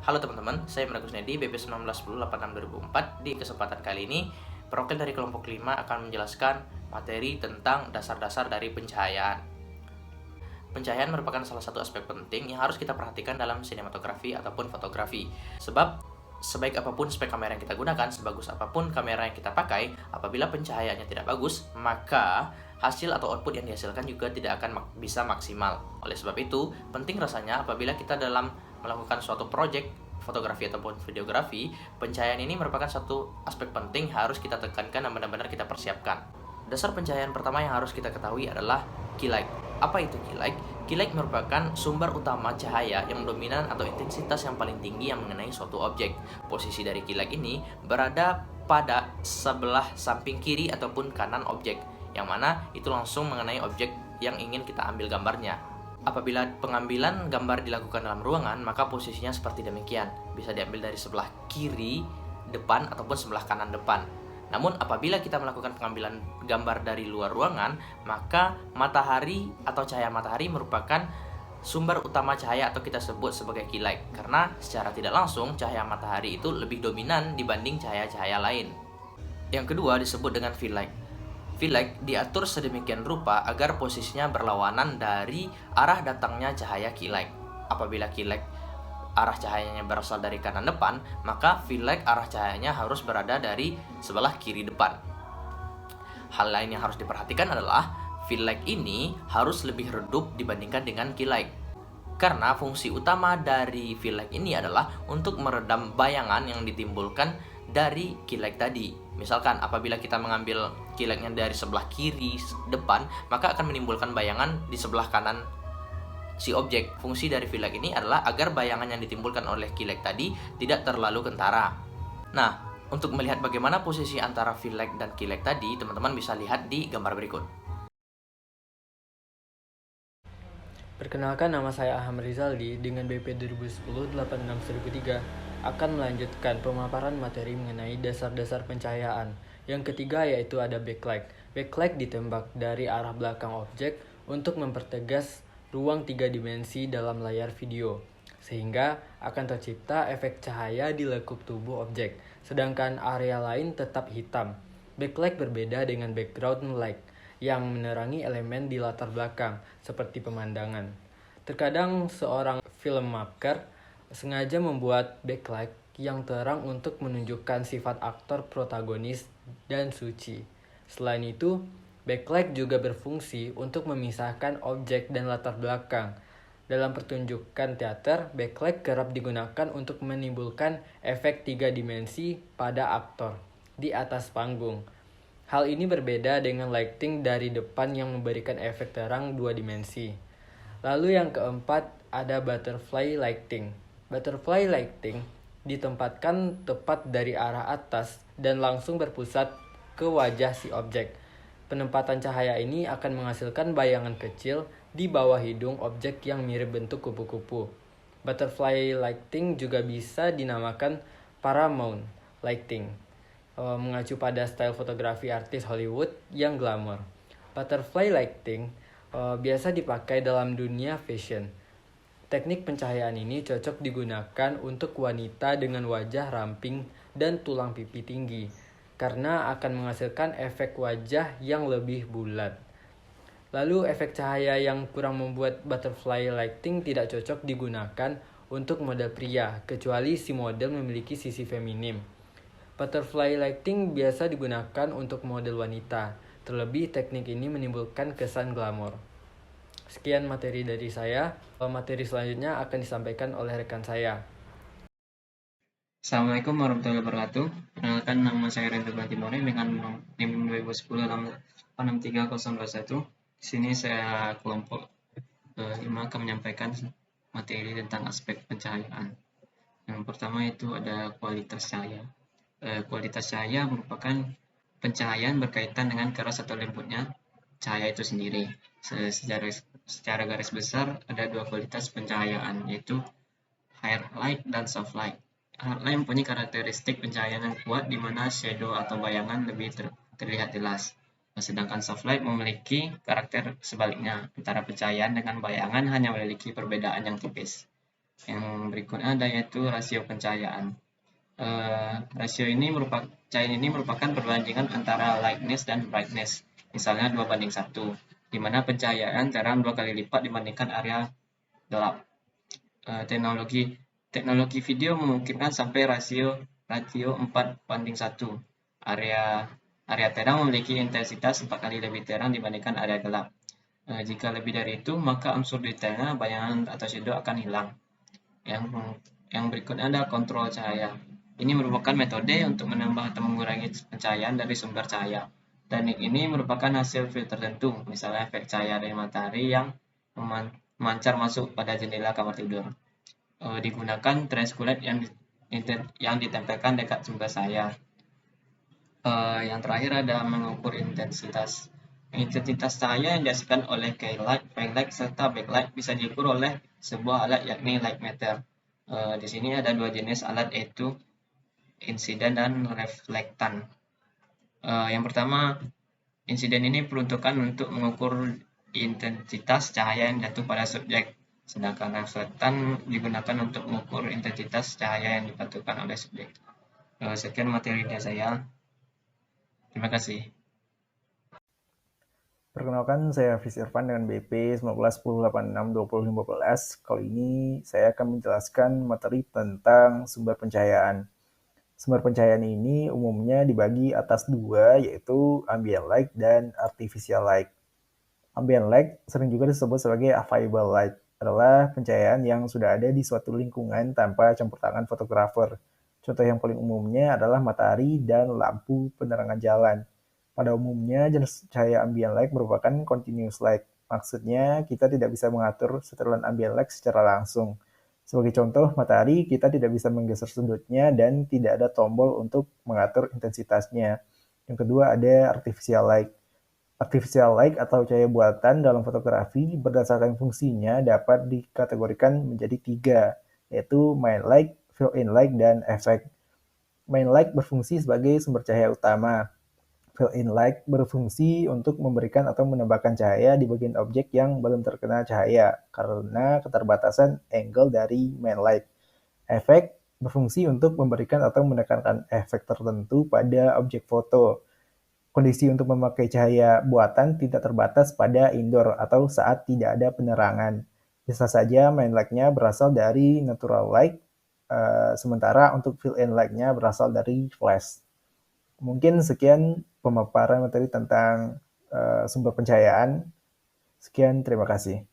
Halo teman-teman, saya Imran Kusnedi, BP 191086-2004. Di kesempatan kali ini, perwakilan dari kelompok 5 akan menjelaskan materi tentang dasar-dasar dari pencahayaan. Pencahayaan merupakan salah satu aspek penting yang harus kita perhatikan dalam sinematografi ataupun fotografi. Sebab, sebaik apapun spek kamera yang kita gunakan, sebagus apapun kamera yang kita pakai, apabila pencahayaannya tidak bagus, maka hasil atau output yang dihasilkan juga tidak akan bisa maksimal. Oleh sebab itu, penting rasanya apabila kita dalam melakukan suatu project fotografi ataupun videografi, pencahayaan ini merupakan satu aspek penting harus kita tekankan dan benar-benar kita persiapkan. Dasar pencahayaan pertama yang harus kita ketahui adalah key light. Apa itu key light? Key light merupakan sumber utama cahaya yang dominan atau intensitas yang paling tinggi yang mengenai suatu objek. Posisi dari key light ini berada pada sebelah samping kiri ataupun kanan objek, yang mana itu langsung mengenai objek yang ingin kita ambil gambarnya. Apabila pengambilan gambar dilakukan dalam ruangan, maka posisinya seperti demikian. Bisa diambil dari sebelah kiri depan ataupun sebelah kanan depan. Namun apabila kita melakukan pengambilan gambar dari luar ruangan, maka matahari atau cahaya matahari merupakan sumber utama cahaya atau kita sebut sebagai key light. Karena secara tidak langsung cahaya matahari itu lebih dominan dibanding cahaya-cahaya lain. Yang kedua disebut dengan fill light. Fill light diatur sedemikian rupa agar posisinya berlawanan dari arah datangnya cahaya key light. Apabila key light arah cahayanya berasal dari kanan depan, maka fill light arah cahayanya harus berada dari sebelah kiri depan. Hal lain yang harus diperhatikan adalah fill light ini harus lebih redup dibandingkan dengan key light. Karena fungsi utama dari fill light ini adalah untuk meredam bayangan yang ditimbulkan dari key light tadi. Misalkan apabila kita mengambil key light-nya dari sebelah kiri depan, maka akan menimbulkan bayangan di sebelah kanan si objek. Fungsi dari fill light ini adalah agar bayangan yang ditimbulkan oleh key light tadi tidak terlalu kentara. Nah, untuk melihat bagaimana posisi antara fill light dan key light tadi, teman-teman bisa lihat di gambar berikut. Perkenalkan, nama saya Ahmad Rizaldi dengan BP 2010-86-1003 akan melanjutkan pemaparan materi mengenai dasar-dasar pencahayaan. Yang ketiga yaitu ada backlight. Backlight ditembak dari arah belakang objek untuk mempertegas ruang 3 dimensi dalam layar video, sehingga akan tercipta efek cahaya di lekuk tubuh objek, sedangkan area lain tetap hitam. Backlight berbeda dengan background light yang menerangi elemen di latar belakang, seperti pemandangan. Terkadang seorang filmmaker sengaja membuat backlight yang terang untuk menunjukkan sifat aktor protagonis dan suci. Selain itu, backlight juga berfungsi untuk memisahkan objek dan latar belakang. Dalam pertunjukan teater, backlight kerap digunakan untuk menimbulkan efek 3 dimensi pada aktor di atas panggung. Hal ini berbeda dengan lighting dari depan yang memberikan efek terang 2 dimensi. Lalu yang keempat ada butterfly lighting. Butterfly lighting ditempatkan tepat dari arah atas dan langsung berpusat ke wajah si objek. Penempatan cahaya ini akan menghasilkan bayangan kecil di bawah hidung objek yang mirip bentuk kupu-kupu. Butterfly lighting juga bisa dinamakan paramount lighting, mengacu pada style fotografi artis Hollywood yang glamour. Butterfly lighting biasa dipakai dalam dunia fashion. Teknik pencahayaan ini cocok digunakan untuk wanita dengan wajah ramping dan tulang pipi tinggi, karena akan menghasilkan efek wajah yang lebih bulat. Lalu efek cahaya yang kurang membuat butterfly lighting tidak cocok digunakan untuk model pria, kecuali si model memiliki sisi feminim. Butterfly lighting biasa digunakan untuk model wanita, terlebih teknik ini menimbulkan kesan glamor. Sekian materi dari saya. Materi selanjutnya akan disampaikan oleh rekan saya. Assalamualaikum warahmatullahi wabarakatuh. Perkenalkan, nama saya Rendra Bantimore dengan NIM 2010-863021. Di sini saya kelompok 5 akan menyampaikan materi tentang aspek pencahayaan. Yang pertama itu ada kualitas cahaya. Kualitas cahaya merupakan pencahayaan berkaitan dengan keras atau lembutnya cahaya itu sendiri. Secara garis besar ada 2 kualitas pencahayaan, yaitu hard light dan soft light. Hard light mempunyai karakteristik pencahayaan yang kuat di mana shadow atau bayangan lebih terlihat jelas. Sedangkan soft light memiliki karakter sebaliknya, antara pencahayaan dengan bayangan hanya memiliki perbedaan yang tipis. Yang berikutnya ada yaitu rasio pencahayaan. Rasio ini cahaya ini merupakan perbandingan antara lightness dan brightness. Misalnya 2:1, di mana pencahayaan terang 2 kali lipat dibandingkan area gelap. Teknologi teknologi video memungkinkan sampai rasio 4:1. Area area terang memiliki intensitas 4 kali lebih terang dibandingkan area gelap. Jika lebih dari itu, maka unsur detailnya, bayangan atau shadow akan hilang. Yang berikutnya adalah kontrol cahaya. Ini merupakan metode untuk menambah atau mengurangi pencahayaan dari sumber cahaya. Teknik ini merupakan hasil filter tertentu, misalnya efek cahaya dari matahari yang memancar masuk pada jendela kamar tidur. Digunakan transkulet yang ditempelkan dekat sumber cahaya. Yang terakhir ada mengukur intensitas. Intensitas cahaya yang dihasilkan oleh keylight, backlight, serta backlight bisa diukur oleh sebuah alat yakni light meter. Di sini ada 2 jenis alat, yaitu insiden dan reflektan. Yang pertama, insiden ini peruntukan untuk mengukur intensitas cahaya yang jatuh pada subjek, sedangkan reflektan digunakan untuk mengukur intensitas cahaya yang dipantulkan oleh subjek. Sekian materi dari saya. Terima kasih. Perkenalkan, saya Hafiz Irfan dengan BP 1910862015. Kali ini saya akan menjelaskan materi tentang sumber pencahayaan. Sumber pencahayaan ini umumnya dibagi atas dua, yaitu ambient light dan artificial light. Ambient light sering juga disebut sebagai available light, adalah pencahayaan yang sudah ada di suatu lingkungan tanpa campur tangan fotografer. Contoh yang paling umumnya adalah matahari dan lampu penerangan jalan. Pada umumnya, jenis cahaya ambient light merupakan continuous light. Maksudnya, kita tidak bisa mengatur setelan ambient light secara langsung. Sebagai contoh, matahari kita tidak bisa menggeser sudutnya dan tidak ada tombol untuk mengatur intensitasnya. Yang kedua ada artificial light. Artificial light atau cahaya buatan dalam fotografi berdasarkan fungsinya dapat dikategorikan menjadi 3, yaitu main light, fill-in light, dan efek. Main light berfungsi sebagai sumber cahaya utama. Fill-in light berfungsi untuk memberikan atau menambahkan cahaya di bagian objek yang belum terkena cahaya karena keterbatasan angle dari main light. Efek berfungsi untuk memberikan atau menekankan efek tertentu pada objek foto. Kondisi untuk memakai cahaya buatan tidak terbatas pada indoor atau saat tidak ada penerangan. Bisa saja main light-nya berasal dari natural light, sementara untuk fill-in light-nya berasal dari flash. Mungkin sekian pemaparan materi tentang sumber pencahayaan. Sekian, terima kasih.